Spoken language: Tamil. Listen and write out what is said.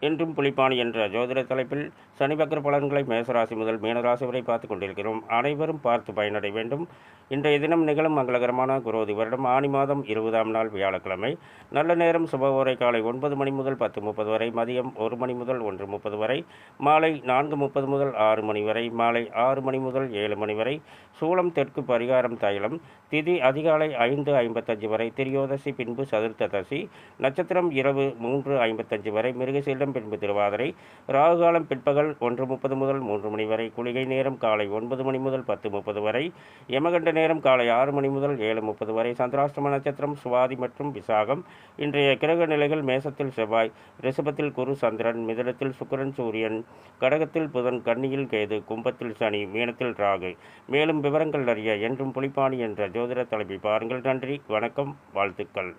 என்றும் புலிப்பாணி என்ற ஜோதிட தலைப்பில் சனி வக்ர பலன்களை மேசராசி முதல் மீனராசி வரை பார்த்து கொண்டிருக்கிறோம். அனைவரும் பார்த்து பயனடைய வேண்டும். இன்றைய தினம் நிகழும் மங்களகரமான குரோதி வருடம் ஆனி மாதம் 20ஆம் நாள் வியாழக்கிழமை. நல்ல நேரம் சுபவோரை காலை 9 மணி முதல் 10:30 வரை, மதியம் 1 மணி முதல் 1:30 வரை, மாலை 4:30 முதல் 6 மணி வரை, மாலை 6 மணி முதல் 7 மணி வரை. சூளம் தெற்கு, பரிகாரம் தைலம். திதி அதிகாலை 5:55 வரை, திரியோதசி பின்பு சதுர்த்ததசி. நட்சத்திரம் இரவு 3:55 வரை, மிருகசீலம் பின்பு திருவாதிரை. ராகுகாலம் பிற்பகல் 1:30 முதல் 3 மணி வரை, குளிகை நேரம் காலை 9 மணி முதல் 10:30 வரை, யமகண்ட நேரம் காலை 6 மணி முதல் 7:30 வரை. சந்திராஷ்டம நட்சத்திரம் சுவாதி மற்றும் விசாகம். இன்றைய கிரக நிலைகள்: மேசத்தில் செவ்வாய், ரிஷபத்தில் குரு சந்திரன், மிதுனத்தில் சுக்கிரன் சூரியன், கடகத்தில் புதன், கன்னியில் கேது, கும்பத்தில் சனி, மீனத்தில் ராகு. மேலும் விவரங்கள் அறிய என்றும் புலிப்பாணி என்ற ஜோதிட தலைப்பை பாருங்கள். நன்றி, வணக்கம், வாழ்த்துக்கள்.